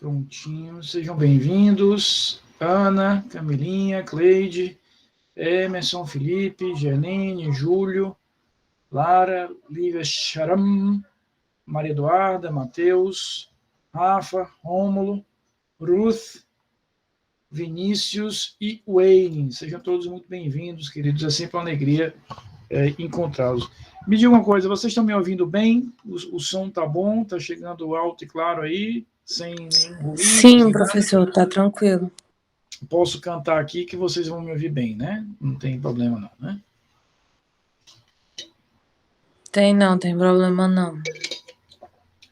Prontinho, sejam bem-vindos. Ana, Camilinha, Cleide, Emerson, Felipe, Gerline, Júlio, Lara, Lívia Charam, Maria Eduarda, Matheus, Rafa, Rômulo, Ruth, Vinícius e Wayne. Sejam todos muito bem-vindos, queridos. É sempre uma alegria encontrá-los. Me diga uma coisa, vocês estão me ouvindo bem? O som está bom? Está chegando alto e claro aí? Sem nenhum ruído? Sim, professor, está tranquilo. Posso cantar aqui que vocês vão me ouvir bem, né? Não tem problema não, né? Tem problema não.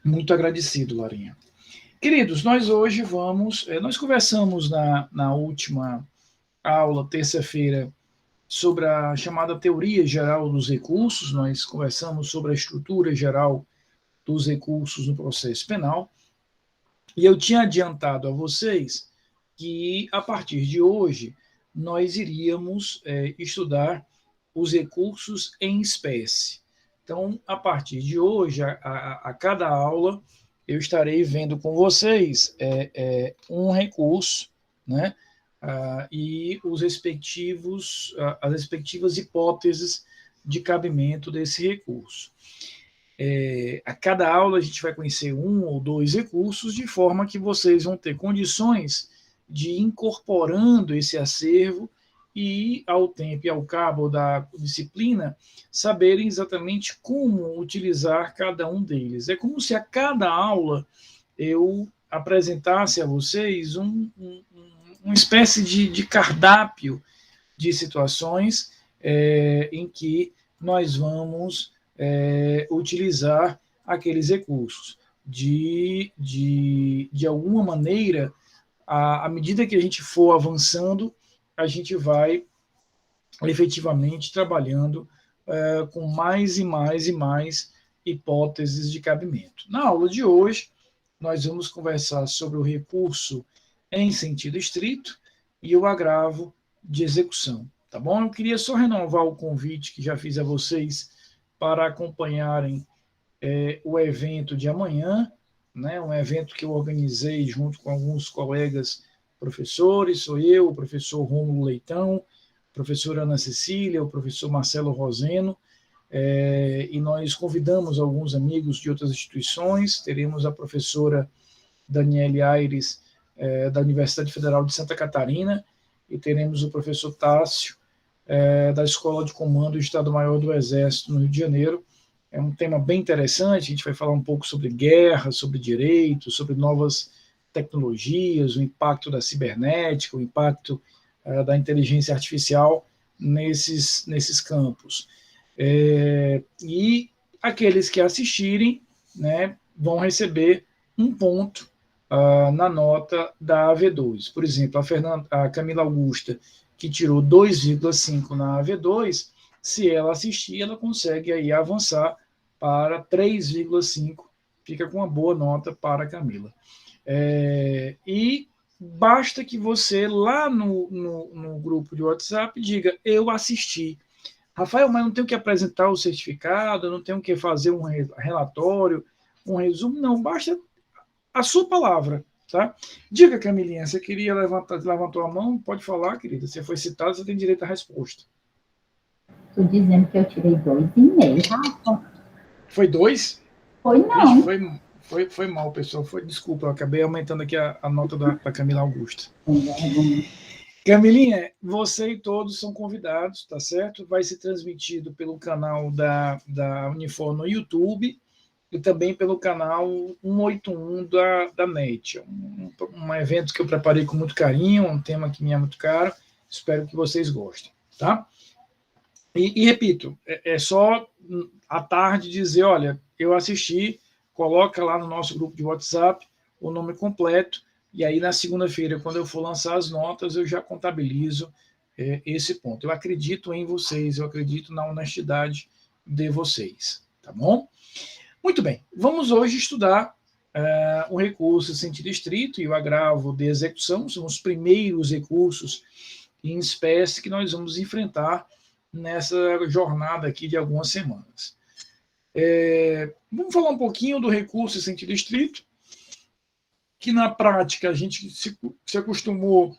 Muito agradecido, Larinha. Queridos, nós hoje nós conversamos na última aula, terça-feira, sobre a chamada teoria geral dos recursos, nós conversamos sobre a estrutura geral dos recursos no processo penal, e eu tinha adiantado a vocês que, a partir de hoje, nós iríamos estudar os recursos em espécie. Então, a partir de hoje, a cada aula, eu estarei vendo com vocês um recurso, né? E as respectivas hipóteses de cabimento desse recurso. A cada aula a gente vai conhecer um ou dois recursos, de forma que vocês vão ter condições de ir incorporando esse acervo e, ao tempo e ao cabo da disciplina, saberem exatamente como utilizar cada um deles. É como se a cada aula eu apresentasse a vocês uma espécie de cardápio de situações em que nós vamos utilizar aqueles recursos. De alguma maneira, à medida que a gente for avançando, a gente vai efetivamente trabalhando com mais e mais e mais hipóteses de cabimento. Na aula de hoje, nós vamos conversar sobre o recurso em sentido estrito e o agravo de execução, tá bom? Eu queria só renovar o convite que já fiz a vocês para acompanharem o evento de amanhã, né? Um evento que eu organizei junto com alguns colegas professores, sou eu, o professor Rômulo Leitão, a professora Ana Cecília, o professor Marcelo Roseno, e nós convidamos alguns amigos de outras instituições, teremos a professora Daniele Aires, da Universidade Federal de Santa Catarina, e teremos o professor Tássio, da Escola de Comando do Estado-Maior do Exército, no Rio de Janeiro. É um tema bem interessante, a gente vai falar um pouco sobre guerra, sobre direito, sobre novas tecnologias, o impacto da cibernética, o impacto da inteligência artificial nesses campos. E aqueles que assistirem, né, vão receber um ponto na nota da AV2. Por exemplo, a Camila Augusta, que tirou 2,5 na AV2, se ela assistir, ela consegue aí avançar para 3,5, fica com uma boa nota para a Camila. E basta que você, lá no grupo de WhatsApp, diga, eu assisti. Rafael, mas não tenho que apresentar o certificado, não tenho que fazer um relatório, um resumo, não, basta a sua palavra, tá? Diga, Camilinha, você levantou a mão, pode falar, querida, você foi citada, você tem direito à resposta. Estou dizendo que eu tirei 2,5, Rafa. Foi 2? Foi não. Foi mal, pessoal. Desculpa, eu acabei aumentando aqui a nota da Camila Augusta. Camilinha, você e todos são convidados, tá certo? Vai ser transmitido pelo canal da Unifor no YouTube e também pelo canal 181 da NET. Um evento que eu preparei com muito carinho, um tema que me é muito caro. Espero que vocês gostem, tá? E repito, é só à tarde dizer, olha, eu assisti, coloca lá no nosso grupo de WhatsApp o nome completo, e aí na segunda-feira, quando eu for lançar as notas, eu já contabilizo esse ponto. Eu acredito em vocês, eu acredito na honestidade de vocês, tá bom? Muito bem, vamos hoje estudar o recurso em sentido estrito e o agravo de execução, são os primeiros recursos em espécie que nós vamos enfrentar nessa jornada aqui de algumas semanas. Vamos falar um pouquinho do recurso em sentido estrito. que na prática a gente se acostumou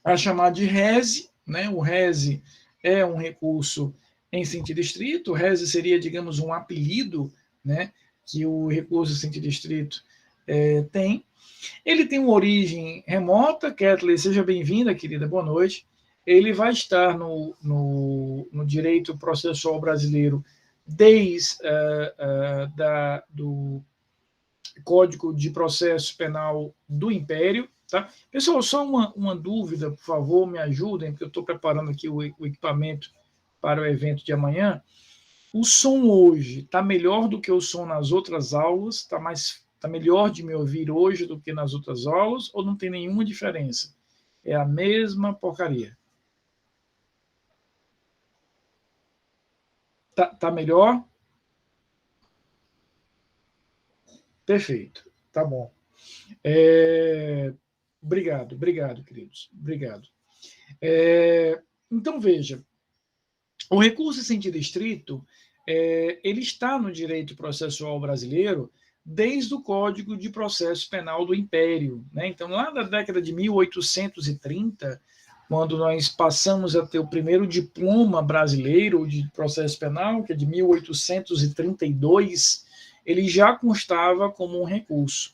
a chamar de rese, né? O rese é um recurso em sentido estrito, o rese seria, digamos, um apelido, né, que o recurso em sentido estrito tem. Ele tem uma origem remota. Kathleen, seja bem-vinda, querida, boa noite. Ele vai estar no direito processual brasileiro desde do Código de Processo Penal do Império. Tá? Pessoal, só uma dúvida, por favor, me ajudem, porque eu estou preparando aqui o equipamento para o evento de amanhã. O som hoje está melhor do que o som nas outras aulas? Está melhor de me ouvir hoje do que nas outras aulas? Ou não tem nenhuma diferença? É a mesma porcaria. Tá melhor? Perfeito. Tá bom. Obrigado, queridos. Obrigado. Então, veja, o recurso em sentido estrito, ele está no direito processual brasileiro desde o Código de Processo Penal do Império. Né? Então, lá da década de 1830, quando nós passamos a ter o primeiro diploma brasileiro de processo penal, que é de 1832, ele já constava como um recurso.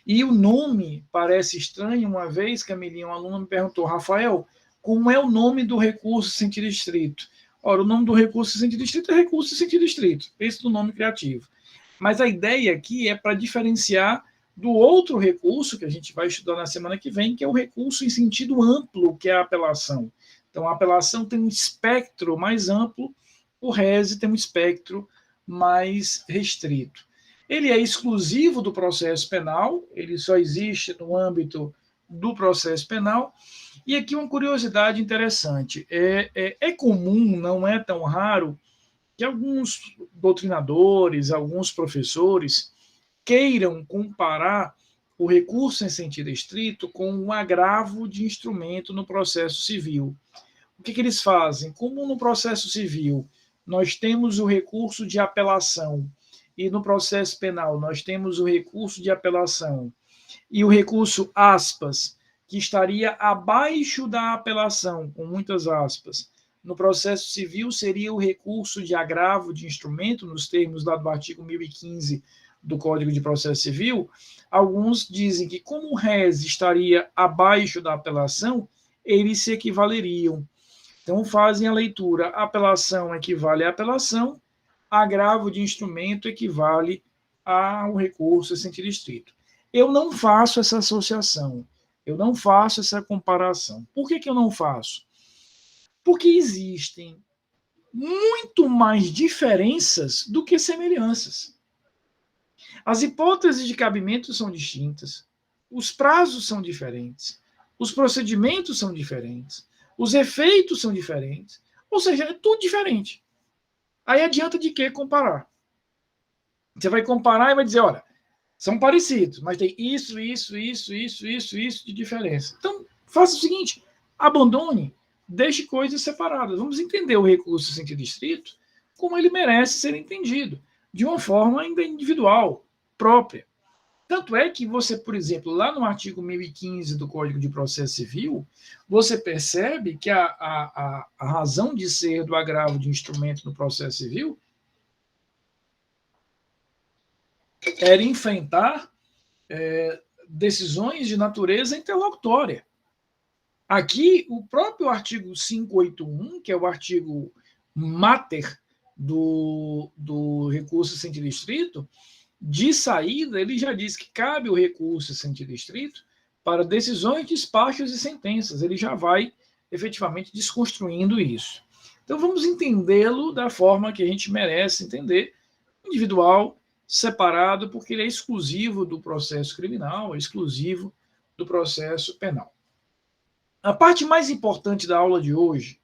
E o nome parece estranho. Uma vez, Camilinha, um aluno me perguntou: Rafael, como é o nome do recurso em sentido estrito? Ora, o nome do recurso em sentido estrito é recurso em sentido estrito. Pense no nome criativo. Mas a ideia aqui é para diferenciar do outro recurso que a gente vai estudar na semana que vem, que é o recurso em sentido amplo, que é a apelação. Então, a apelação tem um espectro mais amplo, o rese tem um espectro mais restrito. Ele é exclusivo do processo penal, ele só existe no âmbito do processo penal. E aqui uma curiosidade interessante: é comum, não é tão raro, que alguns doutrinadores, alguns professores queiram comparar o recurso em sentido estrito com um agravo de instrumento no processo civil. O que eles fazem? Como no processo civil nós temos o recurso de apelação e no processo penal nós temos o recurso de apelação e o recurso aspas, que estaria abaixo da apelação, com muitas aspas, no processo civil seria o recurso de agravo de instrumento, nos termos lá do artigo 1015 do Código de Processo Civil. Alguns dizem que, como o rese estaria abaixo da apelação, eles se equivaleriam. Então, fazem a leitura: apelação equivale à apelação, agravo de instrumento equivale ao recurso em sentido estrito. Eu não faço essa associação, eu não faço essa comparação. Por que eu não faço? Porque existem muito mais diferenças do que semelhanças. As hipóteses de cabimento são distintas, os prazos são diferentes, os procedimentos são diferentes, os efeitos são diferentes, ou seja, é tudo diferente. Aí adianta de que comparar? Você vai comparar e vai dizer: olha, são parecidos, mas tem isso de diferença. Então, faça o seguinte: abandone, deixe coisas separadas. Vamos entender o recurso em sentido estrito como ele merece ser entendido, de uma forma ainda individual, própria. Tanto é que você, por exemplo, lá no artigo 1015 do Código de Processo Civil, você percebe que a razão de ser do agravo de instrumento no processo civil era enfrentar decisões de natureza interlocutória. Aqui, o próprio artigo 581, que é o artigo mater do recurso em sentido estrito, de saída, ele já diz que cabe o recurso em sentido estrito para decisões, despachos e sentenças. Ele já vai efetivamente desconstruindo isso. Então, vamos entendê-lo da forma que a gente merece entender, individual, separado, porque ele é exclusivo do processo criminal, é exclusivo do processo penal. A parte mais importante da aula de hoje,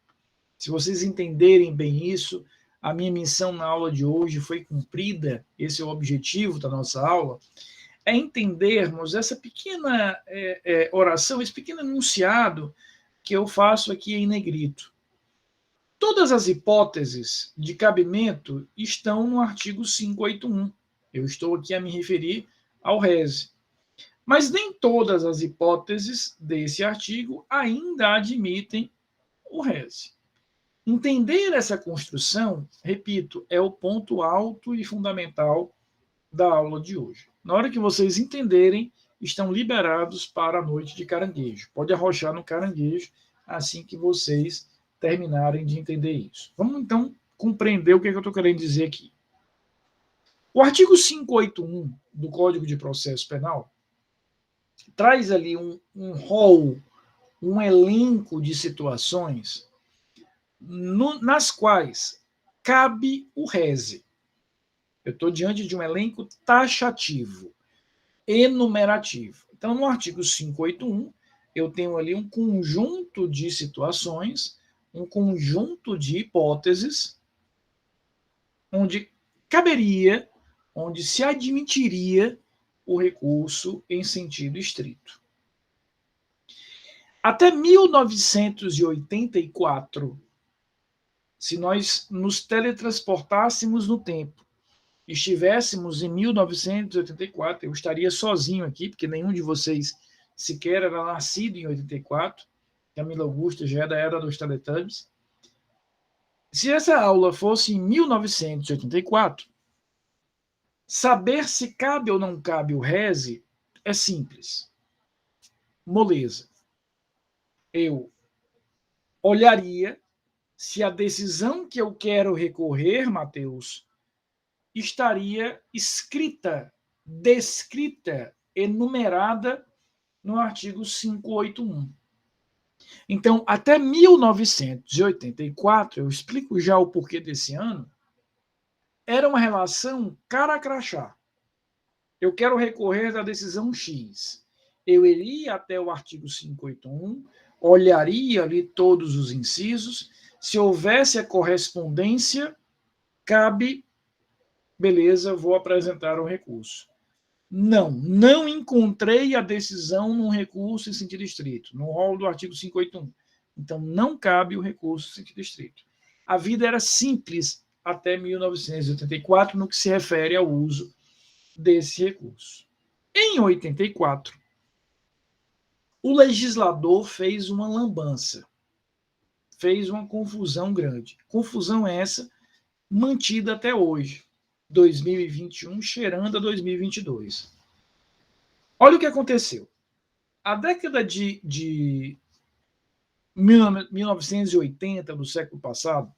se vocês entenderem bem isso, a minha missão na aula de hoje foi cumprida, esse é o objetivo da nossa aula, é entendermos essa pequena oração, esse pequeno enunciado que eu faço aqui em negrito. Todas as hipóteses de cabimento estão no artigo 581. Eu estou aqui a me referir ao rese. Mas nem todas as hipóteses desse artigo ainda admitem o rese. Entender essa construção, repito, é o ponto alto e fundamental da aula de hoje. Na hora que vocês entenderem, estão liberados para a noite de caranguejo. Pode arrochar no caranguejo assim que vocês terminarem de entender isso. Vamos, então, compreender o que eu estou querendo dizer aqui. O artigo 581 do Código de Processo Penal traz ali um rol, um elenco de situações nas quais cabe o rese. Eu estou diante de um elenco taxativo, enumerativo. Então, no artigo 581, eu tenho ali um conjunto de situações, um conjunto de hipóteses, onde caberia, onde se admitiria o recurso em sentido estrito. Até 1984, se nós nos teletransportássemos no tempo, estivéssemos em 1984, eu estaria sozinho aqui, porque nenhum de vocês sequer era nascido em 84, Camila Augusta já é da era dos Teletubbies. Se essa aula fosse em 1984, saber se cabe ou não cabe o rese é simples. Moleza. Eu olharia se a decisão que eu quero recorrer, Mateus, estaria escrita, descrita, enumerada no artigo 581. Então, até 1984, eu explico já o porquê desse ano, era uma relação cara a crachá. Eu quero recorrer da decisão X. Eu iria até o artigo 581, olharia ali todos os incisos, se houvesse a correspondência, cabe, beleza, vou apresentar o recurso. Não encontrei a decisão num recurso em sentido estrito, no rol do artigo 581. Então, não cabe o recurso em sentido estrito. A vida era simples até 1984, no que se refere ao uso desse recurso. Em 84, o legislador fez uma lambança, fez uma confusão grande. Confusão essa mantida até hoje, 2021, cheirando a 2022. Olha o que aconteceu. A década de 1980, do século passado,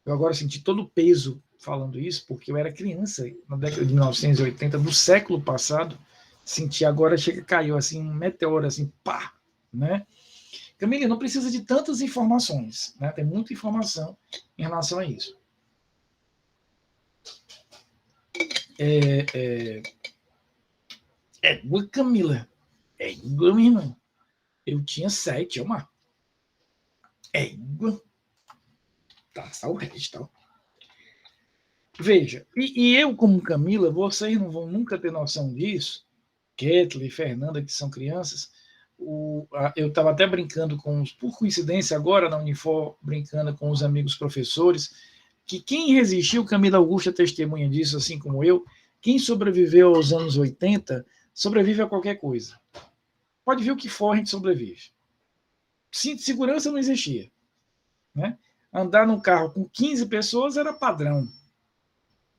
eu agora senti todo o peso falando isso, porque eu era criança na década de 1980, do século passado, senti agora, chega, caiu assim, um meteoro, assim, pá, né? Camila, não precisa de tantas informações, né? Tem muita informação em relação a isso. Camila, égua, minha irmã. Eu tinha 7, uma égua. Tá, o resto. Veja, e eu como Camila, vocês não vão nunca ter noção disso, Ketley e Fernanda, que são crianças, eu estava até brincando por coincidência agora na Unifor, brincando com os amigos professores, que quem resistiu, Camila Augusta testemunha disso, assim como eu, quem sobreviveu aos anos 80, sobrevive a qualquer coisa. Pode ver o que for, a gente sobrevive. Cinto de segurança não existia, né? Andar num carro com 15 pessoas era padrão,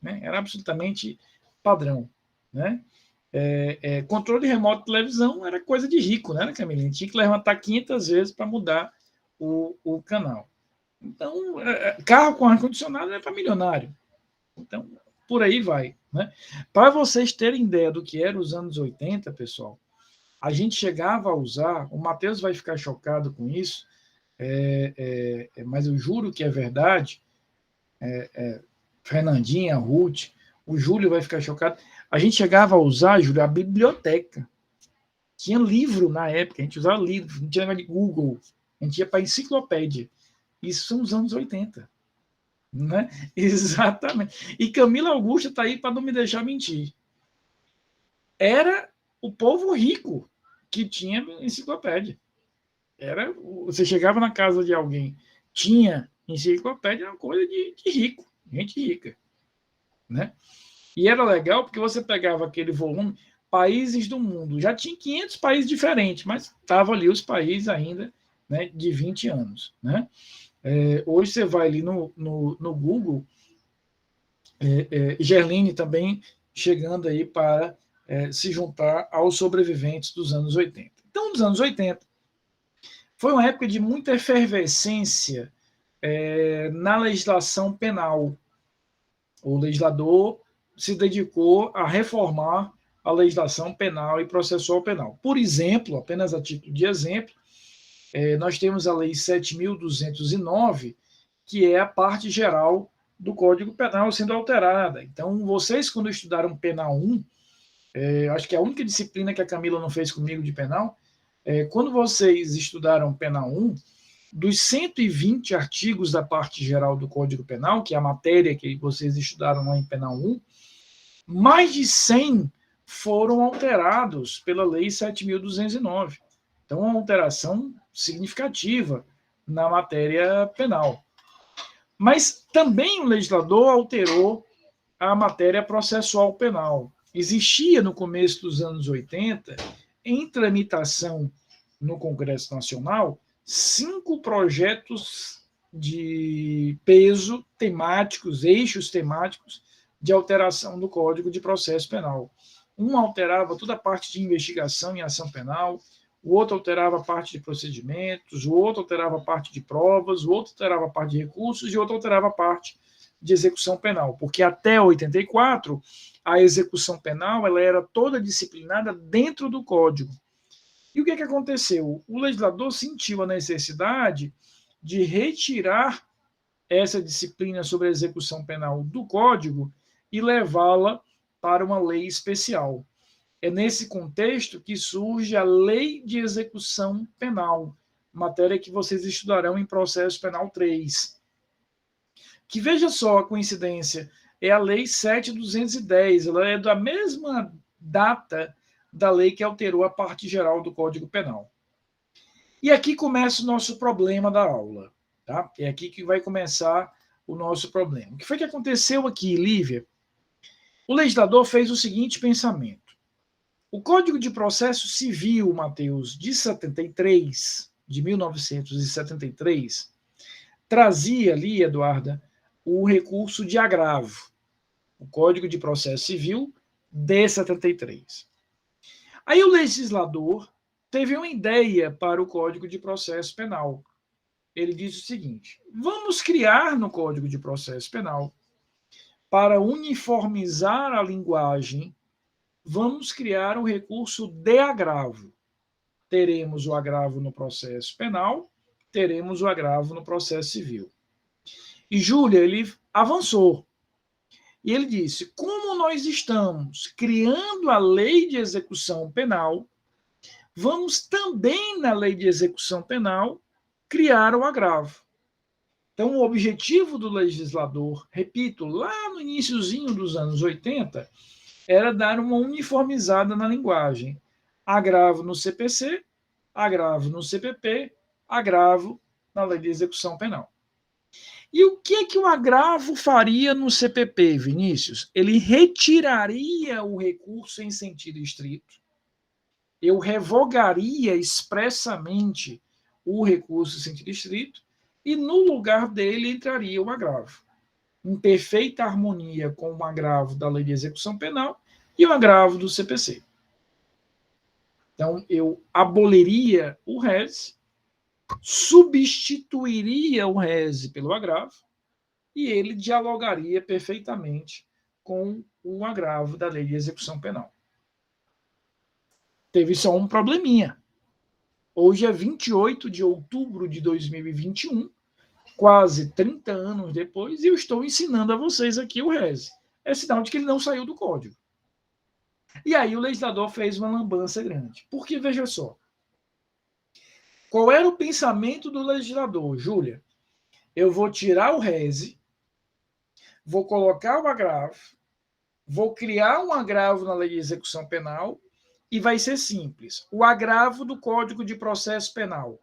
né? Era absolutamente padrão, né? Controle remoto de televisão era coisa de rico, né, Camila? A gente tinha que levantar 500 vezes para mudar o canal. Então, carro com ar-condicionado é para milionário. Então, por aí vai, né? Para vocês terem ideia do que era os anos 80, pessoal, a gente chegava a usar, o Matheus vai ficar chocado com isso, mas eu juro que é verdade, Fernandinha, Ruth, o Júlio vai ficar chocado, a gente chegava a usar, Júlio, a biblioteca. Tinha livro na época, a gente usava livro, não tinha negócio de Google, a gente ia para a enciclopédia. Isso são os anos 80. Né? Exatamente. E Camila Augusta está aí para não me deixar mentir. Era o povo rico que tinha enciclopédia. Você chegava na casa de alguém, tinha enciclopédia, era uma coisa de rico, gente rica. Né? E era legal porque você pegava aquele volume, países do mundo. Já tinha 500 países diferentes, mas estavam ali os países ainda, né, de 20 anos. Né? Hoje você vai ali no Google, Gerline também chegando aí para se juntar aos sobreviventes dos anos 80. Então, nos anos 80, foi uma época de muita efervescência na legislação penal. O legislador se dedicou a reformar a legislação penal e processual penal. Por exemplo, apenas a título de exemplo, nós temos a Lei 7.209, que é a parte geral do Código Penal sendo alterada. Então, vocês, quando estudaram Penal 1, acho que é a única disciplina que a Camila não fez comigo de penal, quando vocês estudaram Penal 1, dos 120 artigos da parte geral do Código Penal, que é a matéria que vocês estudaram lá em Penal 1, mais de 100 foram alterados pela Lei 7.209. Então, uma alteração significativa na matéria penal. Mas também o legislador alterou a matéria processual penal. Existia, no começo dos anos 80, em tramitação no Congresso Nacional, 5 projetos de peso temáticos, eixos temáticos de alteração do Código de Processo Penal. Um alterava toda a parte de investigação e ação penal, o outro alterava a parte de procedimentos, o outro alterava a parte de provas, o outro alterava a parte de recursos e o outro alterava a parte de execução penal, porque até 84 a execução penal ela era toda disciplinada dentro do Código. E o que aconteceu? O legislador sentiu a necessidade de retirar essa disciplina sobre a execução penal do Código e levá-la para uma lei especial. É nesse contexto que surge a Lei de Execução Penal, matéria que vocês estudarão em Processo Penal 3. Que, veja só a coincidência, é a Lei 7.210, ela é da mesma data da lei que alterou a parte geral do Código Penal. E aqui começa o nosso problema da aula. Tá? É aqui que vai começar o nosso problema. O que foi que aconteceu aqui, Lívia? O legislador fez o seguinte pensamento. O Código de Processo Civil, Mateus, de 1973, trazia ali, Eduarda, o recurso de agravo. O Código de Processo Civil de 73. Aí o legislador teve uma ideia para o Código de Processo Penal. Ele disse o seguinte: vamos criar no Código de Processo Penal, para uniformizar a linguagem, vamos criar um recurso de agravo. Teremos o agravo no processo penal, teremos o agravo no processo civil. E Júlia, ele avançou. E ele disse: como nós estamos criando a lei de execução penal, vamos também na lei de execução penal criar o agravo. Então, o objetivo do legislador, repito, lá no iniciozinho dos anos 80, era dar uma uniformizada na linguagem. Agravo no CPC, agravo no CPP, agravo na lei de execução penal. E o que o agravo faria no CPP, Vinícius? Ele retiraria o recurso em sentido estrito, eu revogaria expressamente o recurso em sentido estrito e no lugar dele entraria o agravo, em perfeita harmonia com o agravo da lei de execução penal e o agravo do CPC. Então, eu aboliria o RES, substituiria o RES pelo agravo e ele dialogaria perfeitamente com o agravo da lei de execução penal. Teve só um probleminha. Hoje é 28 de outubro de 2021, quase 30 anos depois, e eu estou ensinando a vocês aqui o RES. É sinal de que ele não saiu do código. E aí o legislador fez uma lambança grande. Porque, veja só, qual era o pensamento do legislador, Júlia? Eu vou tirar o RES, vou colocar o agravo, vou criar um agravo na lei de execução penal e vai ser simples. O agravo do Código de Processo Penal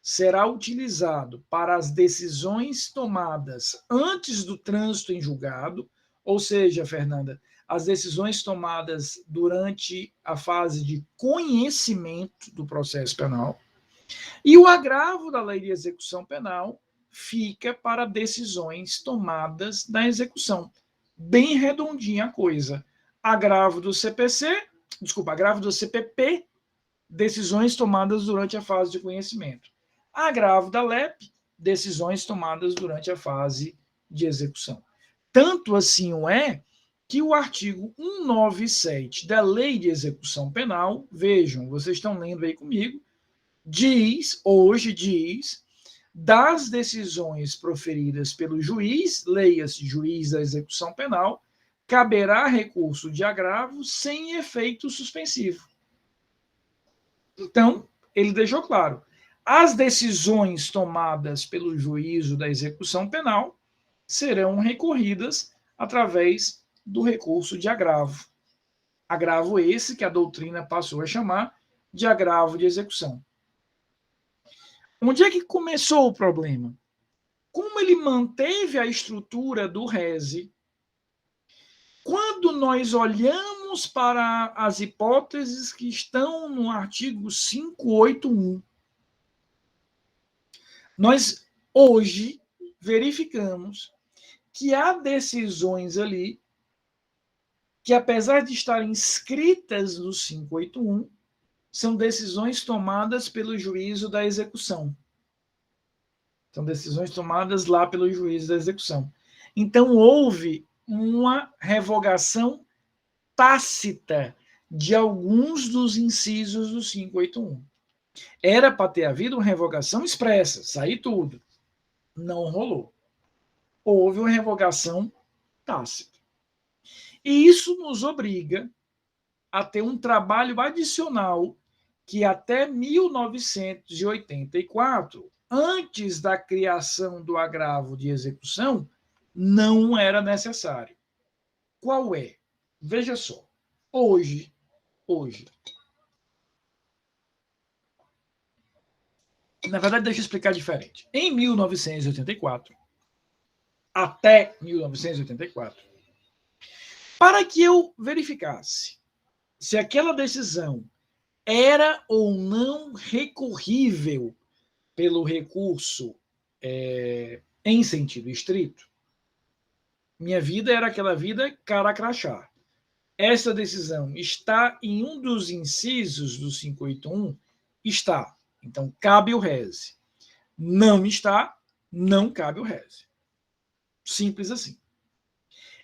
será utilizado para as decisões tomadas antes do trânsito em julgado, ou seja, Fernanda, as decisões tomadas durante a fase de conhecimento do processo penal, e o agravo da lei de execução penal fica para decisões tomadas na execução. Bem redondinha a coisa. Agravo do CPP, decisões tomadas durante a fase de conhecimento. Agravo da LEP, decisões tomadas durante a fase de execução. Tanto assim é que o artigo 197 da Lei de Execução Penal, vejam, vocês estão lendo aí comigo, hoje diz, das decisões proferidas pelo juiz, leia-se juiz da execução penal, caberá recurso de agravo sem efeito suspensivo. Então, ele deixou claro, as decisões tomadas pelo juízo da execução penal serão recorridas através do recurso de agravo. Agravo esse que a doutrina passou a chamar de agravo de execução. Onde é que começou o problema? Como ele manteve a estrutura do rese, quando nós olhamos para as hipóteses que estão no artigo 581, nós hoje verificamos que há decisões ali que, apesar de estarem escritas no 581, são decisões tomadas pelo juízo da execução. São decisões tomadas lá pelo juízo da execução. Então, houve uma revogação tácita de alguns dos incisos do 581. Era para ter havido uma revogação expressa, sair tudo. Não rolou. Houve uma revogação tácita. E isso nos obriga a ter um trabalho adicional que até 1984, antes da criação do agravo de execução, não era necessário. Qual é? Veja só. Hoje, na verdade, deixa eu explicar diferente. Em 1984, até 1984, para que eu verificasse se aquela decisão era ou não recorrível pelo recurso em sentido estrito, minha vida era aquela vida cara crachá. Essa decisão está em um dos incisos do 581? Está. Então, cabe o rese. Não está, não cabe o rese. Simples assim.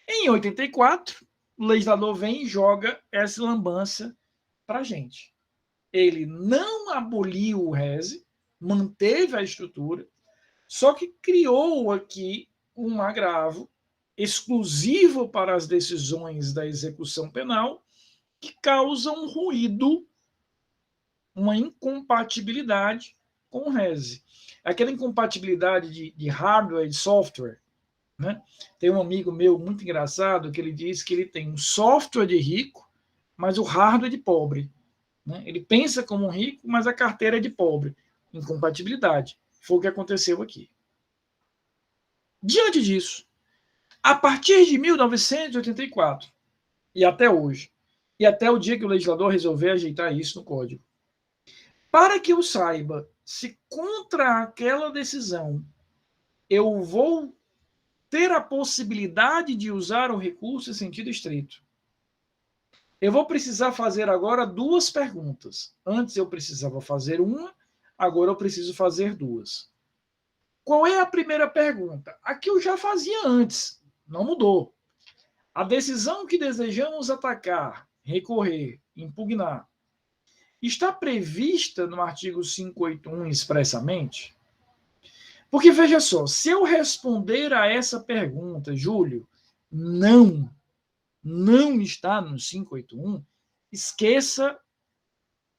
Em 84, o legislador vem e joga essa lambança para a gente. Ele não aboliu o rese, manteve a estrutura, só que criou aqui um agravo exclusivo para as decisões da execução penal que causa um ruído, uma incompatibilidade com o rese. Aquela incompatibilidade de hardware e software, né? Tem um amigo meu muito engraçado que ele diz que ele tem um software de rico, mas o hardware de pobre. Né? Ele pensa como um rico, mas a carteira é de pobre. Incompatibilidade. Foi o que aconteceu aqui. Diante disso, a partir de 1984 e até hoje, e até o dia que o legislador resolver ajeitar isso no código, para que eu saiba se contra aquela decisão eu vou ter a possibilidade de usar o recurso em sentido estrito, eu vou precisar fazer agora duas perguntas. Antes eu precisava fazer uma, agora eu preciso fazer duas. Qual é a primeira pergunta? A que eu já fazia antes, não mudou. A decisão que desejamos atacar, recorrer, impugnar, está prevista no artigo 581 expressamente? Porque, veja só, se eu responder a essa pergunta, Júlio, não está no 581, esqueça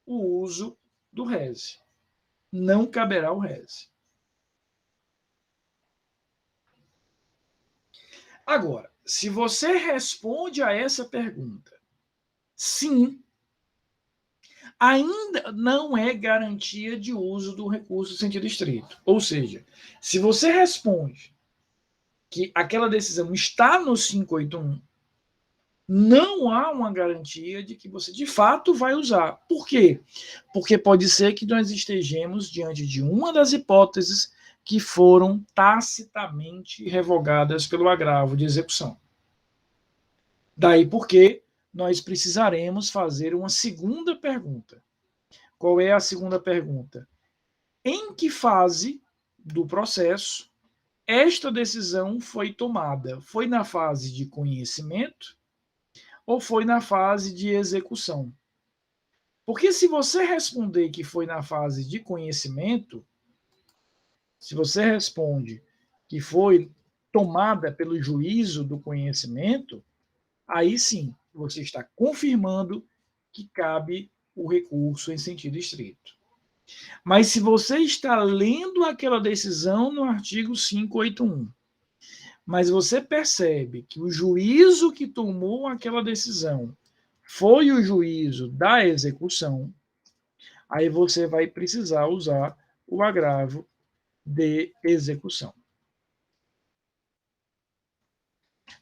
o uso do rese. Não caberá o rese. Agora, se você responde a essa pergunta, sim, ainda não é garantia de uso do recurso em sentido estrito. Ou seja, se você responde que aquela decisão está no 581, não há uma garantia de que você de fato vai usar. Por quê? Porque pode ser que nós estejamos diante de uma das hipóteses que foram tacitamente revogadas pelo agravo de execução. Daí porque nós precisaremos fazer uma segunda pergunta. Qual é a segunda pergunta? Em que fase do processo esta decisão foi tomada? Foi na fase de conhecimento ou foi na fase de execução? Porque se você responder que foi na fase de conhecimento, se você responde que foi tomada pelo juízo do conhecimento, aí sim você está confirmando que cabe o recurso em sentido estrito. Mas se você está lendo aquela decisão no artigo 581, mas você percebe que o juízo que tomou aquela decisão foi o juízo da execução, aí você vai precisar usar o agravo de execução.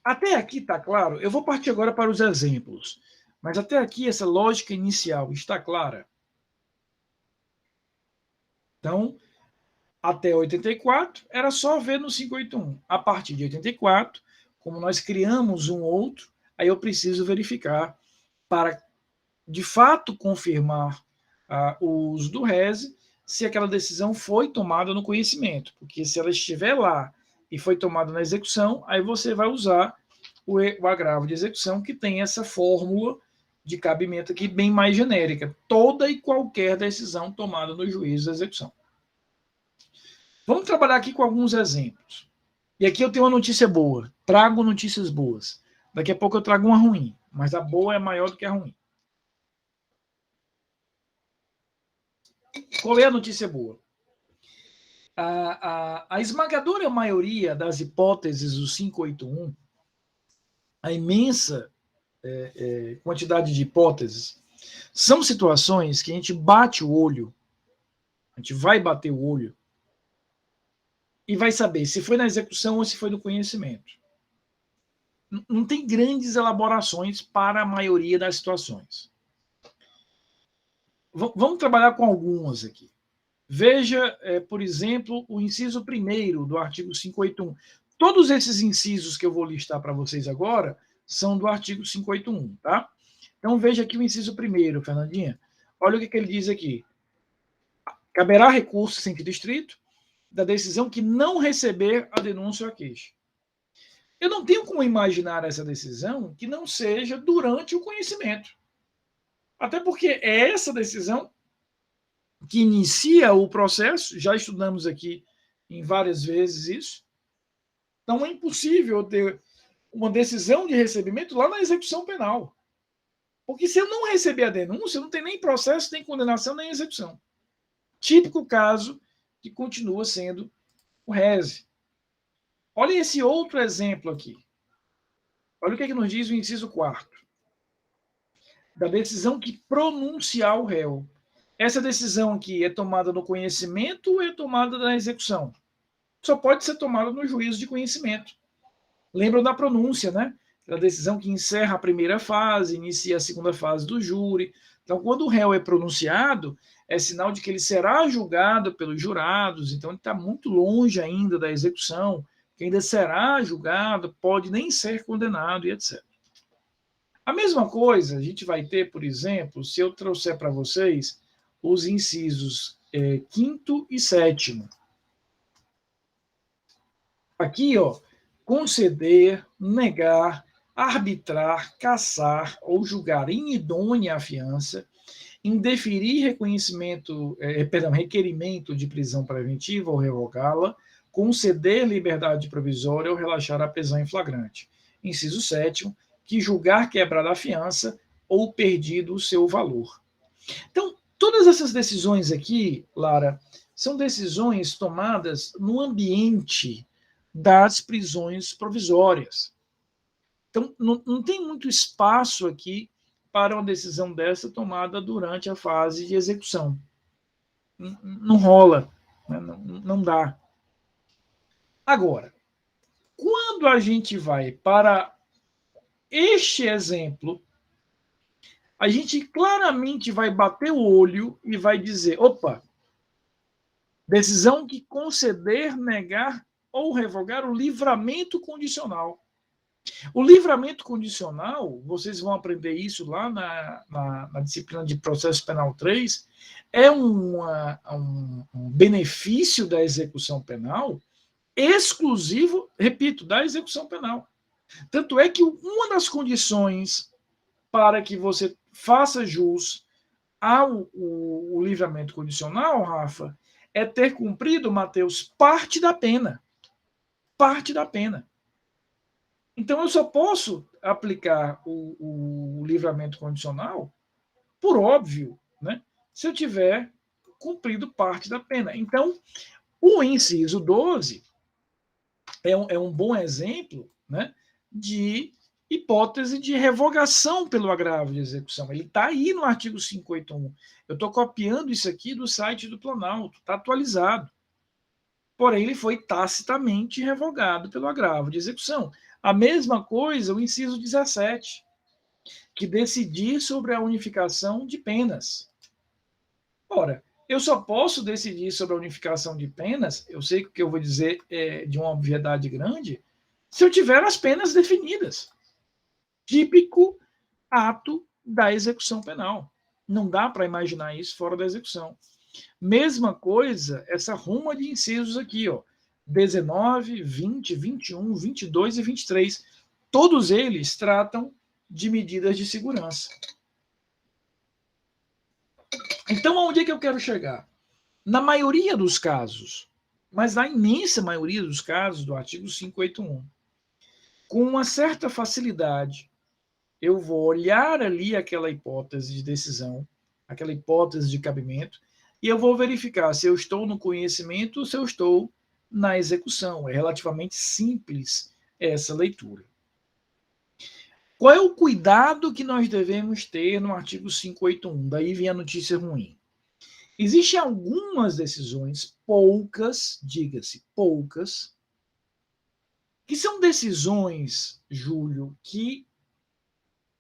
Até aqui está claro? Eu vou partir agora para os exemplos, mas até aqui essa lógica inicial está clara? Então, até 84, era só ver no 581. A partir de 84, como nós criamos um outro, aí eu preciso verificar para, de fato, confirmar o uso do RESE, se aquela decisão foi tomada no conhecimento. Porque se ela estiver lá e foi tomada na execução, aí você vai usar o agravo de execução, que tem essa fórmula de cabimento aqui bem mais genérica. Toda e qualquer decisão tomada no juízo de execução. Vamos trabalhar aqui com alguns exemplos. E aqui eu tenho uma notícia boa. Trago notícias boas. Daqui a pouco eu trago uma ruim, mas a boa é maior do que a ruim. Qual é a notícia boa? A esmagadora maioria das hipóteses do 581, a imensa quantidade de hipóteses, são situações que a gente bate o olho, a gente vai bater o olho e vai saber se foi na execução ou se foi no conhecimento. Não tem grandes elaborações para a maioria das situações. Vamos trabalhar com algumas aqui. Veja, por exemplo, o inciso 1º do artigo 581. Todos esses incisos que eu vou listar para vocês agora são do artigo 581, tá? Então veja aqui o inciso 1º, Fernandinha. Olha o que ele diz aqui. Caberá recurso em sentido estrito da decisão que não receber a denúncia ou a queixa. Eu não tenho como imaginar essa decisão que não seja durante o conhecimento. Até porque é essa decisão que inicia o processo, já estudamos aqui em várias vezes isso. Então é impossível ter uma decisão de recebimento lá na execução penal. Porque se eu não receber a denúncia, não tem nem processo, nem condenação, nem execução. Típico caso que continua sendo o RESE. Olha esse outro exemplo aqui. Olha o que nos diz o inciso 4º. Da decisão que pronunciar o réu. Essa decisão aqui é tomada no conhecimento ou é tomada na execução? Só pode ser tomada no juízo de conhecimento. Lembram da pronúncia, né? A decisão que encerra a primeira fase, inicia a segunda fase do júri. Então, quando o réu é pronunciado, é sinal de que ele será julgado pelos jurados, então ele está muito longe ainda da execução, que ainda será julgado, pode nem ser condenado e etc. A mesma coisa a gente vai ter, por exemplo, se eu trouxer para vocês os incisos 5º e 7º. Aqui, ó, conceder, negar, arbitrar, cassar ou julgar inidônea a fiança, indeferir requerimento de prisão preventiva ou revogá-la, conceder liberdade provisória ou relaxar a prisão em flagrante. Inciso 7º, que julgar quebrada a fiança ou perdido o seu valor. Então, todas essas decisões aqui, Lara, são decisões tomadas no ambiente das prisões provisórias. Então, não tem muito espaço aqui para uma decisão dessa tomada durante a fase de execução. Não rola, né? Não dá. Agora, quando a gente vai para este exemplo, a gente claramente vai bater o olho e vai dizer, opa, decisão de conceder, negar ou revogar o livramento condicional. O livramento condicional, vocês vão aprender isso lá na disciplina de processo penal 3, é um benefício da execução penal exclusivo, repito, da execução penal. Tanto é que uma das condições para que você faça jus ao o livramento condicional, Rafa, é ter cumprido, Mateus, parte da pena. Parte da pena. Então, eu só posso aplicar o livramento condicional, por óbvio, né, se eu tiver cumprido parte da pena. Então, o inciso 12 é um bom exemplo, né, de hipótese de revogação pelo agravo de execução. Ele está aí no artigo 581. Eu estou copiando isso aqui do site do Planalto, está atualizado. Porém, ele foi tacitamente revogado pelo agravo de execução. A mesma coisa o inciso 17, que decidir sobre a unificação de penas. Ora, eu só posso decidir sobre a unificação de penas, eu sei que o que eu vou dizer é de uma obviedade grande, se eu tiver as penas definidas. Típico ato da execução penal. Não dá para imaginar isso fora da execução. Mesma coisa, essa ruma de incisos aqui, ó, 19, 20, 21, 22 e 23. Todos eles tratam de medidas de segurança. Então, aonde é que eu quero chegar? Na maioria dos casos, mas na imensa maioria dos casos do artigo 581, com uma certa facilidade, eu vou olhar ali aquela hipótese de decisão, aquela hipótese de cabimento, e eu vou verificar se eu estou no conhecimento ou se eu estou na execução. É relativamente simples essa leitura. Qual é o cuidado que nós devemos ter no artigo 581? Daí vem a notícia ruim. Existem algumas decisões, poucas, diga-se, poucas, que são decisões, Júlio, que,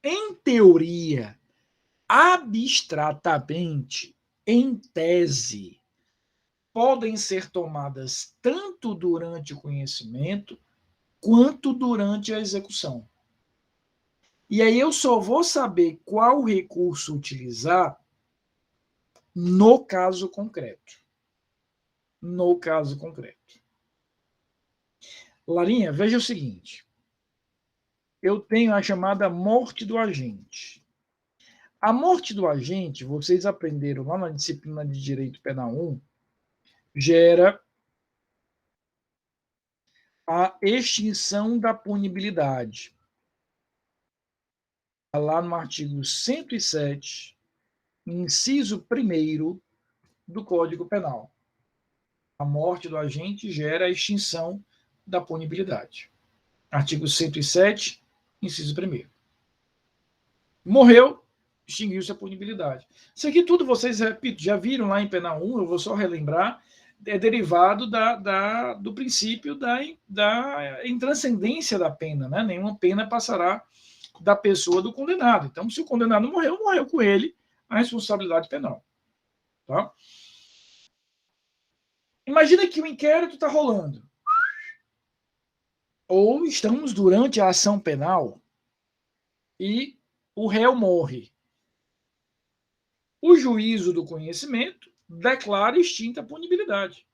em teoria, abstratamente, em tese, podem ser tomadas tanto durante o conhecimento quanto durante a execução. E aí eu só vou saber qual recurso utilizar no caso concreto. No caso concreto. Larinha, veja o seguinte. Eu tenho a chamada morte do agente. A morte do agente, vocês aprenderam lá na disciplina de Direito Penal 1, gera a extinção da punibilidade. Lá no artigo 107, inciso 1º do Código Penal. A morte do agente gera a extinção da punibilidade. Artigo 107, inciso 1º. Morreu, extinguiu-se a punibilidade. Isso aqui tudo vocês, repito, já viram lá em Penal 1, eu vou só relembrar, é derivado do princípio da intranscendência da pena, né? Nenhuma pena passará da pessoa do condenado. Então, se o condenado morreu, morreu com ele a responsabilidade penal. Tá? Imagina que o inquérito está rolando. Ou estamos durante a ação penal e o réu morre. O juízo do conhecimento declara extinta a punibilidade.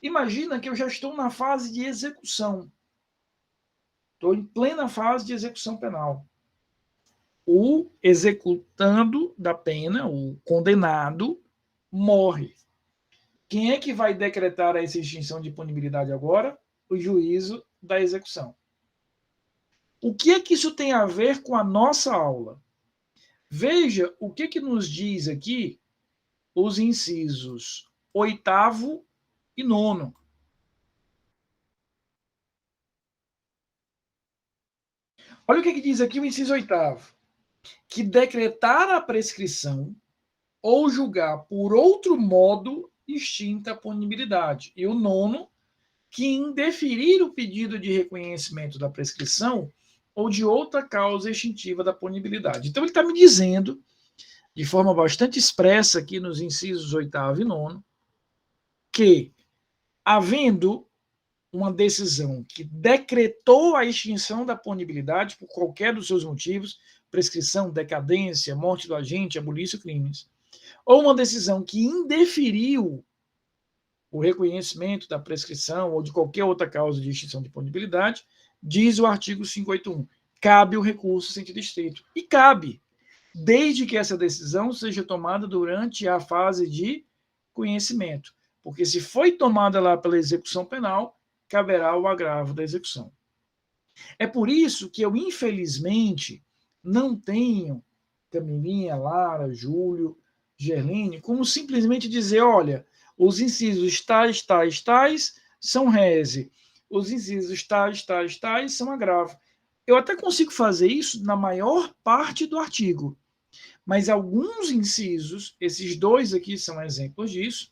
Imagina que eu já estou na fase de execução. Estou em plena fase de execução penal. O executando da pena, o condenado, morre. Quem é que vai decretar essa extinção de punibilidade agora? O juízo da execução. O que é que isso tem a ver com a nossa aula? Veja o que nos diz aqui os incisos 8º e 9º. Olha o que diz aqui o inciso 8º. Que decretar a prescrição ou julgar por outro modo extinta a punibilidade. E o 9º, que indeferir o pedido de reconhecimento da prescrição ou de outra causa extintiva da punibilidade. Então, ele está me dizendo, de forma bastante expressa aqui nos incisos 8º e 9º, que, havendo uma decisão que decretou a extinção da punibilidade por qualquer dos seus motivos, prescrição, decadência, morte do agente, abolício crimes, ou uma decisão que indeferiu o reconhecimento da prescrição ou de qualquer outra causa de extinção de punibilidade, diz o artigo 581, cabe o recurso em sentido estrito. E cabe, desde que essa decisão seja tomada durante a fase de conhecimento. Porque se foi tomada lá pela execução penal, caberá o agravo da execução. É por isso que eu, infelizmente, não tenho Camilinha, Lara, Júlio, Gerline, como simplesmente dizer, olha, os incisos tais são rese, os incisos tais são agravo. Eu até consigo fazer isso na maior parte do artigo, mas alguns incisos, esses dois aqui são exemplos disso,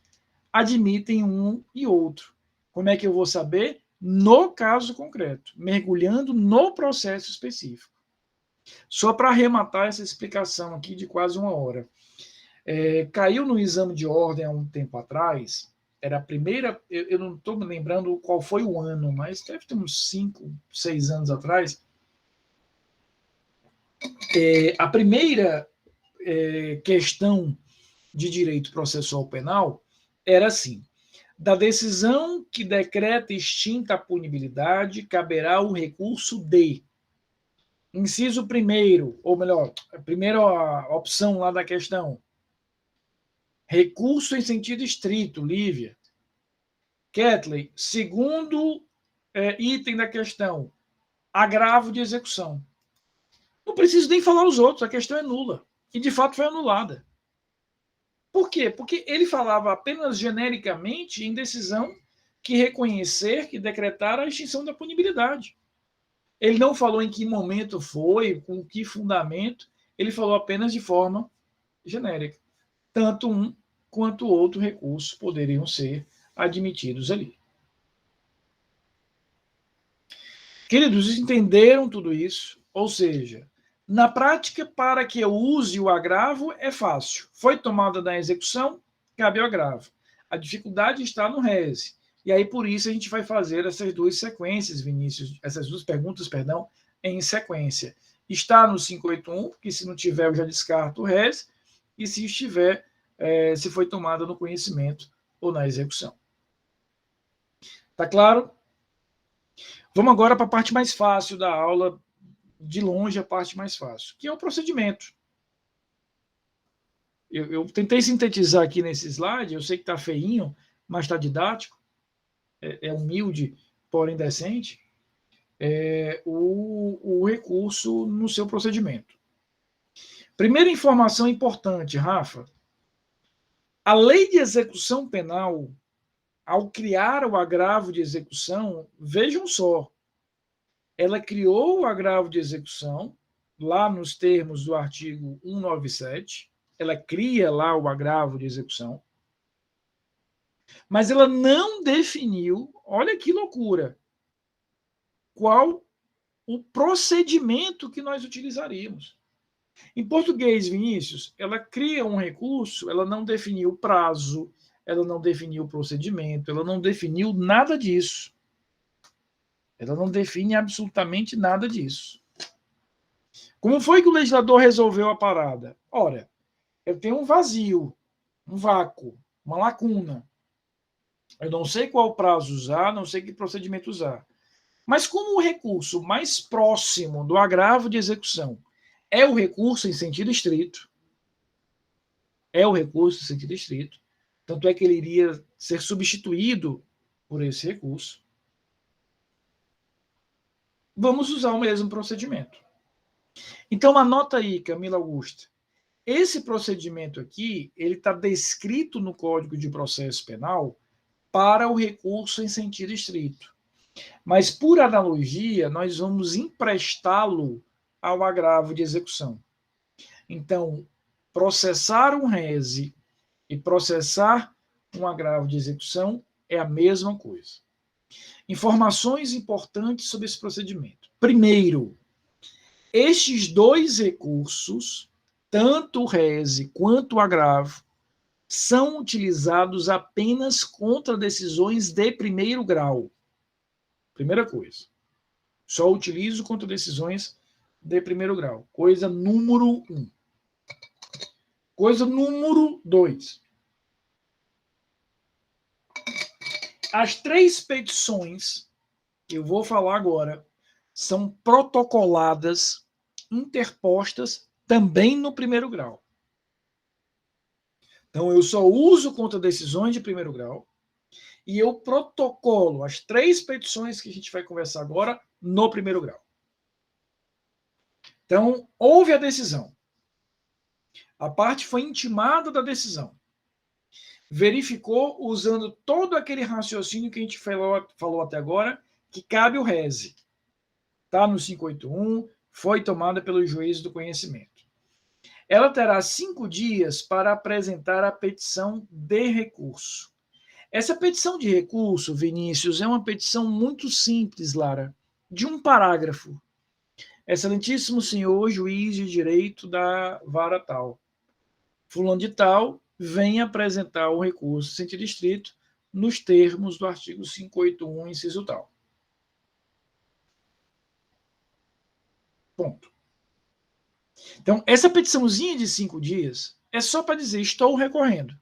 admitem um e outro. Como é que eu vou saber? No caso concreto, mergulhando no processo específico. Só para arrematar essa explicação aqui de quase uma hora. Caiu no exame de ordem há um tempo atrás, era a primeira, eu não estou me lembrando qual foi o ano, mas deve ter uns 5, 6 anos atrás, a primeira questão de direito processual penal era assim: da decisão que decreta extinta a punibilidade, caberá o recurso de. Inciso primeiro, ou melhor, a primeira opção lá da questão. Recurso em sentido estrito, Lívia. Kathleen, segundo item da questão, agravo de execução. Não preciso nem falar os outros, a questão é nula. E, de fato, foi anulada. Por quê? Porque ele falava apenas genericamente em decisão que reconhecer, que decretar a extinção da punibilidade. Ele não falou em que momento foi, com que fundamento, ele falou apenas de forma genérica. Tanto um quanto outro recurso poderiam ser admitidos ali. Queridos, entenderam tudo isso? Ou seja, na prática, para que eu use o agravo, é fácil. Foi tomada da execução, cabe o agravo. A dificuldade está no rese. E aí, por isso, a gente vai fazer essas duas sequências, Vinícius, essas duas perguntas, perdão, em sequência. Está no 581, que se não tiver, eu já descarto o rese, e se estiver, se foi tomada no conhecimento ou na execução. Tá claro? Vamos agora para a parte mais fácil da aula, de longe a parte mais fácil, que é o procedimento. Eu tentei sintetizar aqui nesse slide, eu sei que está feinho, mas está didático, é humilde, porém decente, o recurso no seu procedimento. Primeira informação importante, Rafa, a lei de execução penal, ao criar o agravo de execução, vejam só, ela criou o agravo de execução, lá nos termos do artigo 197, ela cria lá o agravo de execução, mas ela não definiu, olha que loucura, qual o procedimento que nós utilizaríamos. Em português, Vinícius, ela cria um recurso, ela não definiu o prazo, ela não definiu o procedimento, ela não definiu nada disso. Ela não define absolutamente nada disso. Como foi que o legislador resolveu a parada? Ora, eu tenho um vazio, um vácuo, uma lacuna. Eu não sei qual prazo usar, não sei que procedimento usar. Mas como o recurso mais próximo do agravo de execução é o recurso em sentido estrito, tanto é que ele iria ser substituído por esse recurso, vamos usar o mesmo procedimento. Então, anota aí, Camila Augusta. Esse procedimento aqui, ele está descrito no Código de Processo Penal para o recurso em sentido estrito. Mas, por analogia, nós vamos emprestá-lo ao agravo de execução. Então, processar um rese e processar um agravo de execução é a mesma coisa. Informações importantes sobre esse procedimento. Primeiro, Estes dois recursos, tanto o rese quanto o agravo, são utilizados apenas contra decisões de primeiro grau. Primeira coisa. Só utilizo contra decisões de primeiro grau. Coisa número 1. Coisa número 2. As 3 petições que eu vou falar agora são protocoladas, interpostas também no primeiro grau. Então, eu só uso contra decisões de primeiro grau e eu protocolo as 3 petições que a gente vai conversar agora no primeiro grau. Então, houve a decisão. A parte foi intimada da decisão. Verificou, usando todo aquele raciocínio que a gente falou até agora, que cabe o rese. Está no 581, foi tomada pelo juízo do conhecimento. Ela terá 5 dias para apresentar a petição de recurso. Essa petição de recurso, Vinícius, é uma petição muito simples, Lara, de um parágrafo. Excelentíssimo senhor juiz de direito da vara tal, fulano de tal, vem apresentar o recurso em sentido estrito nos termos do artigo 581, inciso tal. Ponto. Então, essa petiçãozinha de 5 dias é só para dizer, estou recorrendo.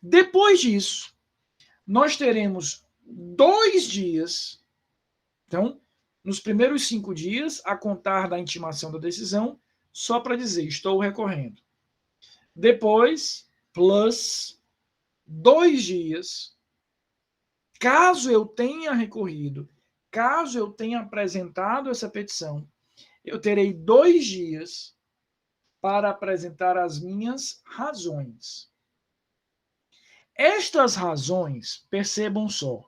Depois disso, nós teremos 2 dias. Então, nos primeiros 5 dias, a contar da intimação da decisão, só para dizer, estou recorrendo. Depois, plus 2 dias, caso eu tenha recorrido, caso eu tenha apresentado essa petição, eu terei 2 dias para apresentar as minhas razões. Estas razões, percebam só,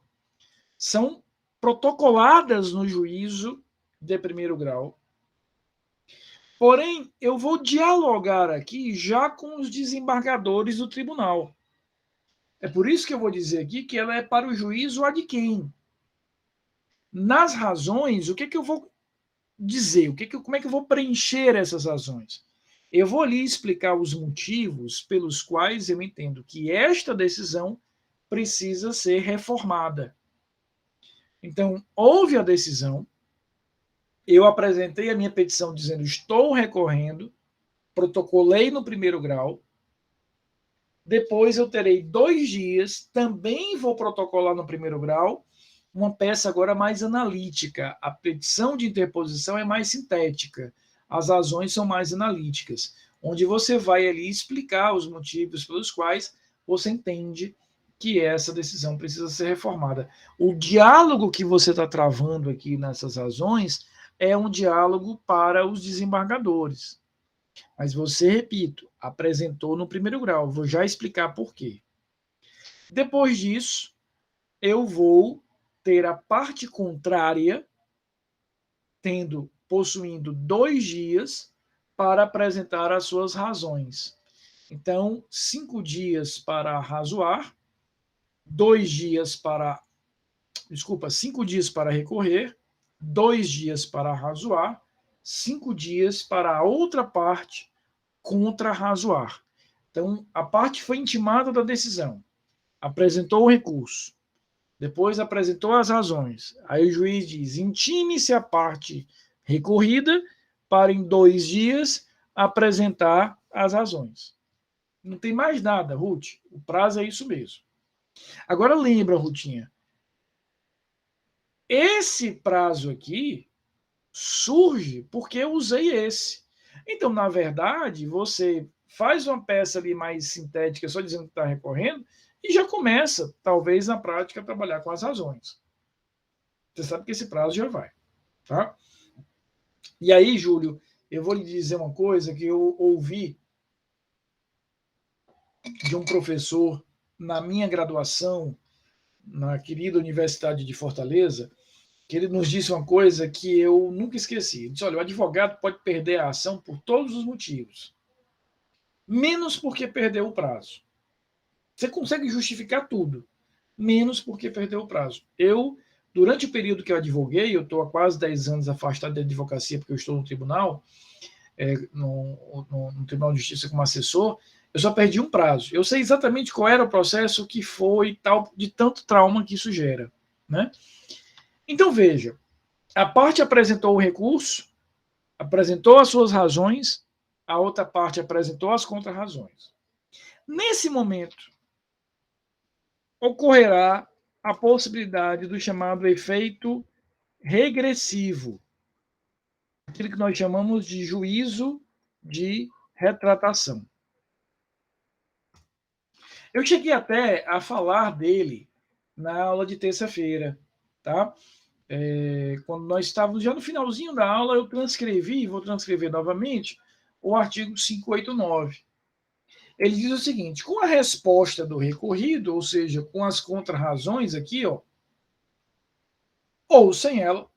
são protocoladas no juízo de primeiro grau. Porém, eu vou dialogar aqui já com os desembargadores do tribunal. É por isso que eu vou dizer aqui que ela é para o juízo ad quem. Nas razões, o que eu vou dizer? Como é que eu vou preencher essas razões? Eu vou ali explicar os motivos pelos quais eu entendo que esta decisão precisa ser reformada. Então, houve a decisão, eu apresentei a minha petição dizendo estou recorrendo, protocolei no primeiro grau, depois eu terei 2 dias, também vou protocolar no primeiro grau, uma peça agora mais analítica. A petição de interposição é mais sintética, as razões são mais analíticas, onde você vai ali explicar os motivos pelos quais você entende que essa decisão precisa ser reformada. O diálogo que você está travando aqui nessas razões é um diálogo para os desembargadores. Mas você, repito, apresentou no primeiro grau. Vou já explicar por quê. Depois disso, eu vou ter a parte contrária, possuindo 2 dias para apresentar as suas razões. Então, 5 dias para razoar, 2 dias para... 5 dias para recorrer, 2 dias para razoar, 5 dias para a outra parte contra-razoar. Então, a parte foi intimada da decisão, apresentou o recurso, depois apresentou as razões. Aí o juiz diz, intime-se a parte recorrida para em 2 dias apresentar as razões. Não tem mais nada, Ruth. O prazo é isso mesmo. Agora lembra, Rutinha, esse prazo aqui surge porque eu usei esse. Então, na verdade, você faz uma peça ali mais sintética, só dizendo que está recorrendo, e já começa, talvez, na prática, a trabalhar com as razões. Você sabe que esse prazo já vai. Tá? E aí, Júlio, eu vou lhe dizer uma coisa que eu ouvi de um professor na minha graduação, na querida Universidade de Fortaleza, que ele nos disse uma coisa que eu nunca esqueci. Ele disse, olha, o advogado pode perder a ação por todos os motivos, menos porque perdeu o prazo. Você consegue justificar tudo, menos porque perdeu o prazo. Eu durante o período que eu advoguei, eu estou há quase 10 anos afastado da advocacia, porque eu estou no tribunal, no Tribunal de Justiça como assessor, eu só perdi um prazo. Eu sei exatamente qual era o processo que foi tal, de tanto trauma que isso gera, né? Então, veja, a parte apresentou o recurso, apresentou as suas razões, a outra parte apresentou as contrarrazões. Nesse momento, ocorrerá a possibilidade do chamado efeito regressivo, aquilo que nós chamamos de juízo de retratação. Eu cheguei até a falar dele na aula de terça-feira, tá? Quando nós estávamos já no finalzinho da aula, eu transcrevi, vou transcrever novamente, o artigo 589. Ele diz o seguinte: com a resposta do recorrido, ou seja, com as contrarrazões aqui, ó, ou sem ela,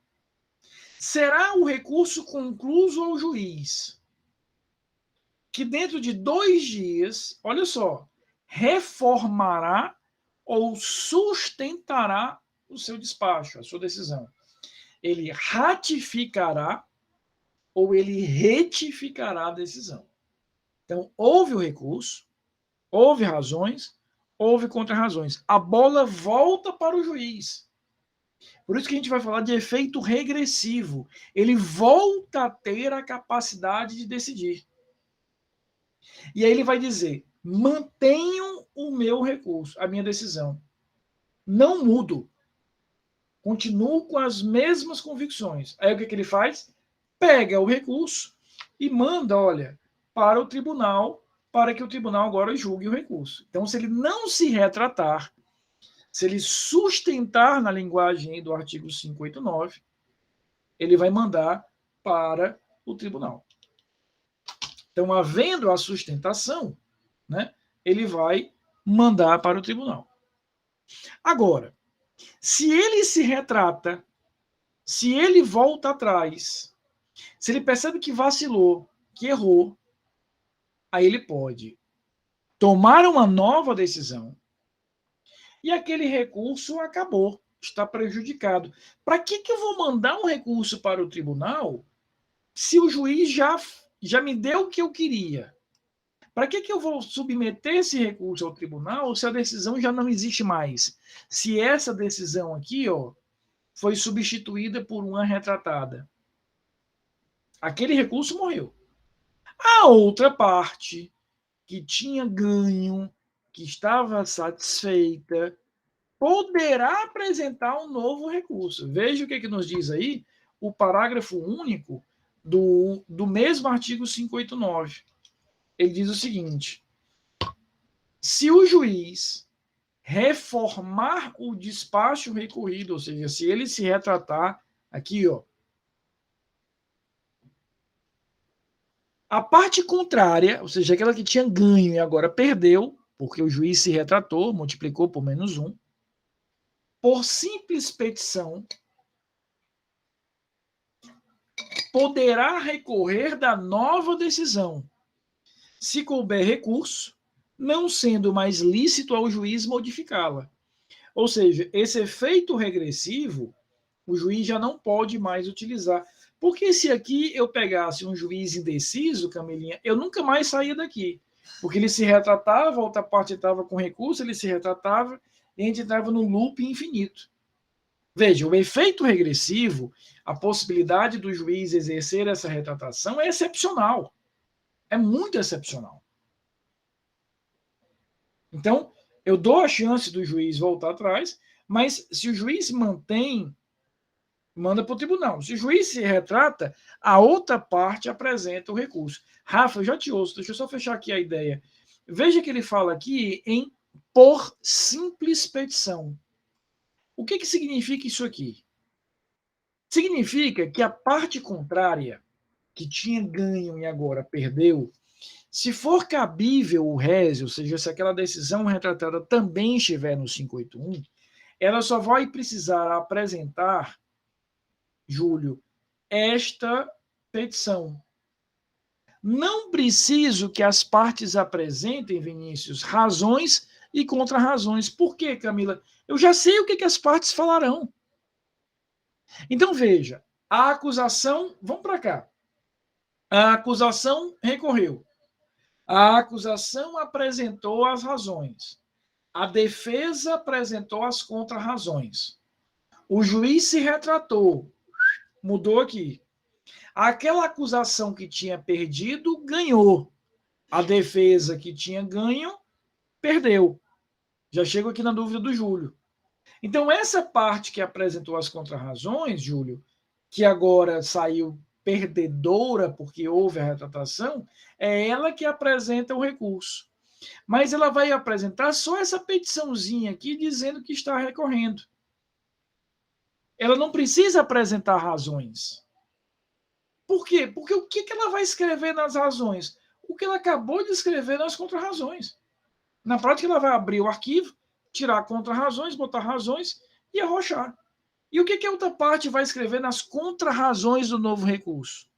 será o recurso concluso ao juiz, que dentro de 2 dias, olha só, reformará ou sustentará o seu despacho, a sua decisão. Ele ratificará ou ele retificará a decisão. Então, houve o recurso, houve razões, houve contrarrazões. A bola volta para o juiz. Por isso que a gente vai falar de efeito regressivo. Ele volta a ter a capacidade de decidir. E aí ele vai dizer: mantenho o meu recurso, a minha decisão. Não mudo. Continuo com as mesmas convicções. Aí o que ele faz? Pega o recurso e manda, olha, para o tribunal, para que o tribunal agora julgue o recurso. Então, se ele não se retratar, se ele sustentar na linguagem do artigo 589, ele vai mandar para o tribunal. Então, havendo a sustentação, né, ele vai mandar para o tribunal. Agora, se ele se retrata, se ele volta atrás, se ele percebe que vacilou, que errou, aí ele pode tomar uma nova decisão e aquele recurso acabou, está prejudicado. Para que eu vou mandar um recurso para o tribunal se o juiz já me deu o que eu queria? Para que eu vou submeter esse recurso ao tribunal se a decisão já não existe mais? Se essa decisão aqui, ó, foi substituída por uma retratada. Aquele recurso morreu. A outra parte, que tinha ganho, que estava satisfeita, poderá apresentar um novo recurso. Veja o que nos diz aí o parágrafo único do mesmo artigo 589. Ele diz o seguinte: se o juiz reformar o despacho recorrido, ou seja, se ele se retratar, aqui, ó, a parte contrária, ou seja, aquela que tinha ganho e agora perdeu, porque o juiz se retratou, multiplicou por -1, por simples petição, poderá recorrer da nova decisão, se couber recurso, não sendo mais lícito ao juiz modificá-la. Ou seja, esse efeito regressivo, o juiz já não pode mais utilizar. Porque se aqui eu pegasse um juiz indeciso, Camilinha, eu nunca mais saía daqui. Porque ele se retratava, a outra parte estava com recurso, ele se retratava, e a gente entrava num loop infinito. Veja, o efeito regressivo, a possibilidade do juiz exercer essa retratação é excepcional. É muito excepcional. Então, eu dou a chance do juiz voltar atrás, mas se o juiz mantém, manda para o tribunal. Se o juiz se retrata, a outra parte apresenta o recurso. Rafa, eu já te ouço, deixa eu só fechar aqui a ideia. Veja que ele fala aqui em por simples petição. O que significa isso aqui? Significa que a parte contrária, que tinha ganho e agora perdeu, se for cabível o résio, ou seja, se aquela decisão retratada também estiver no 581, ela só vai precisar apresentar, Júlio, esta petição. Não preciso que as partes apresentem, Vinícius, razões e contrarrazões. Por quê, Camila? Eu já sei o que as partes falarão. Então, veja, a acusação, vamos para cá. A acusação recorreu. A acusação apresentou as razões. A defesa apresentou as contrarrazões. O juiz se retratou. Mudou aqui. Aquela acusação que tinha perdido, ganhou. A defesa que tinha ganho, perdeu. Já chego aqui na dúvida do Júlio. Então, essa parte que apresentou as contrarrazões, Júlio, que agora saiu perdedora porque houve a retratação, é ela que apresenta o recurso. Mas ela vai apresentar só essa petiçãozinha aqui dizendo que está recorrendo. Ela não precisa apresentar razões. Por quê? Porque o que ela vai escrever nas razões? O que ela acabou de escrever nas contrarrazões. Na prática, ela vai abrir o arquivo, tirar contrarrazões, botar razões e arrochar. E o que a outra parte vai escrever nas contrarrazões do novo recurso?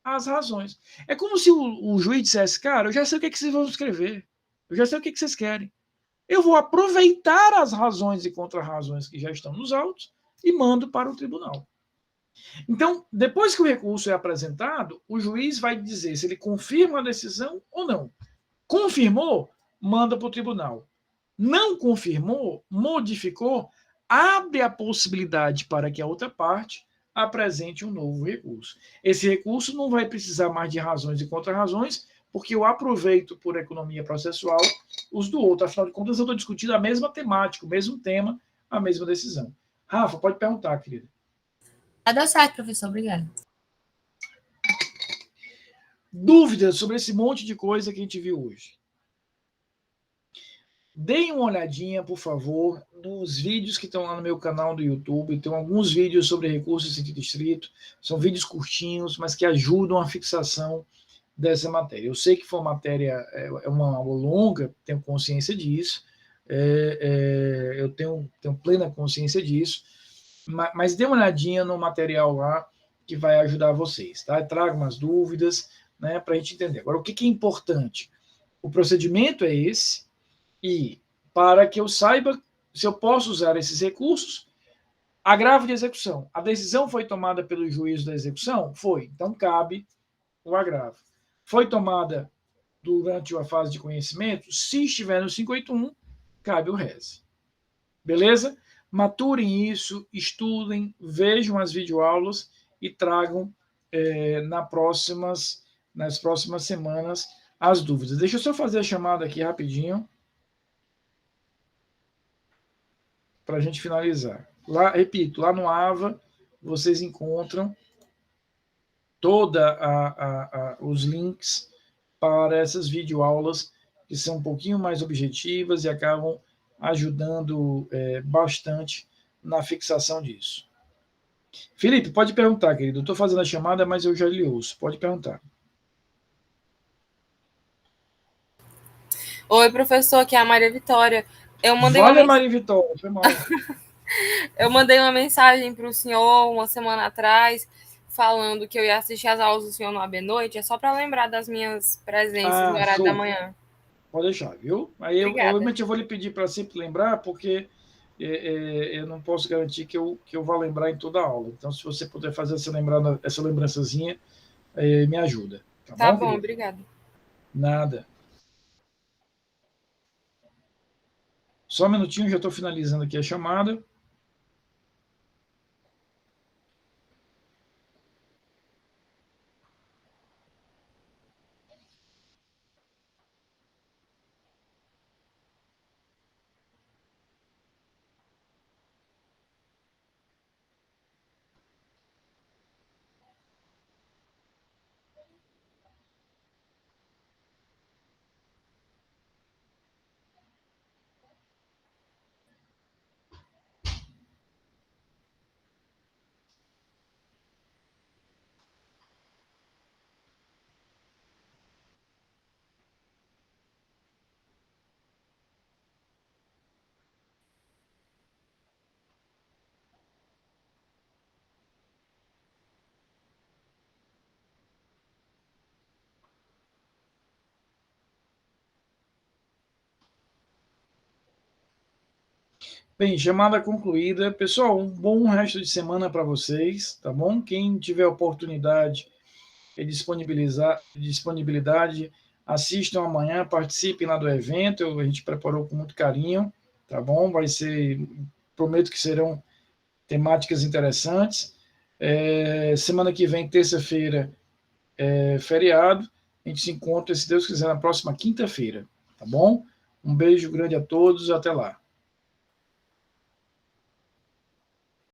As razões. É como se o juiz dissesse, cara, eu já sei o que vocês vão escrever. Eu já sei o que vocês querem. Eu vou aproveitar as razões e contrarrazões que já estão nos autos e mando para o tribunal. Então, depois que o recurso é apresentado, o juiz vai dizer se ele confirma a decisão ou não. Confirmou, manda para o tribunal. Não confirmou, modificou, abre a possibilidade para que a outra parte apresente um novo recurso. Esse recurso não vai precisar mais de razões e contrarrazões, porque eu aproveito por economia processual os do outro. Afinal de contas, eu estou discutindo a mesma temática, o mesmo tema, a mesma decisão. Rafa, pode perguntar, querida. Vai dar certo, professor. Obrigada. Dúvidas sobre esse monte de coisa que a gente viu hoje? Deem uma olhadinha, por favor, nos vídeos que estão lá no meu canal do YouTube. Tem alguns vídeos sobre recursos em sentido estrito. São vídeos curtinhos, mas que ajudam a fixação dessa matéria. Eu sei que foi uma matéria, é uma aula longa, tenho consciência disso. Eu tenho plena consciência disso. Mas dê uma olhadinha no material lá que vai ajudar vocês, tá? Traga umas dúvidas, né, para a gente entender. Agora, o que é importante? O procedimento é esse, e para que eu saiba se eu posso usar esses recursos, agravo de execução. A decisão foi tomada pelo juízo da execução? Foi. Então, cabe o agravo. Foi tomada durante a fase de conhecimento? Se estiver no 581, cabe o RES. Beleza? Maturem isso, estudem, vejam as videoaulas e tragam nas próximas semanas as dúvidas. Deixa eu só fazer a chamada aqui rapidinho para a gente finalizar. Lá, repito, lá no AVA vocês encontram toda os links para essas videoaulas que são um pouquinho mais objetivas e acabam ajudando bastante na fixação disso. Felipe, pode perguntar, querido. Estou fazendo a chamada, mas eu já lhe ouço. Pode perguntar. Oi, professor, aqui é a Maria Vitória. Eu mandei Maria Vitória, foi mal. Eu mandei uma mensagem para o senhor uma semana atrás, falando que eu ia assistir as aulas do senhor no AB Noite, é só para lembrar das minhas presenças no horário da manhã. Pode deixar, viu? Aí eu vou lhe pedir para sempre lembrar, porque eu não posso garantir que eu vá lembrar em toda a aula. Então, se você puder fazer essa lembrançazinha, me ajuda. Tá bom, obrigada. Nada. Só um minutinho, já estou finalizando aqui a chamada. Bem, chamada concluída. Pessoal, um bom resto de semana para vocês, tá bom? Quem tiver oportunidade e disponibilidade, assistam amanhã, participem lá do evento, a gente preparou com muito carinho, tá bom? Vai ser, prometo que serão temáticas interessantes. Semana que vem, terça-feira, feriado, a gente se encontra, se Deus quiser, na próxima quinta-feira, tá bom? Um beijo grande a todos, até lá.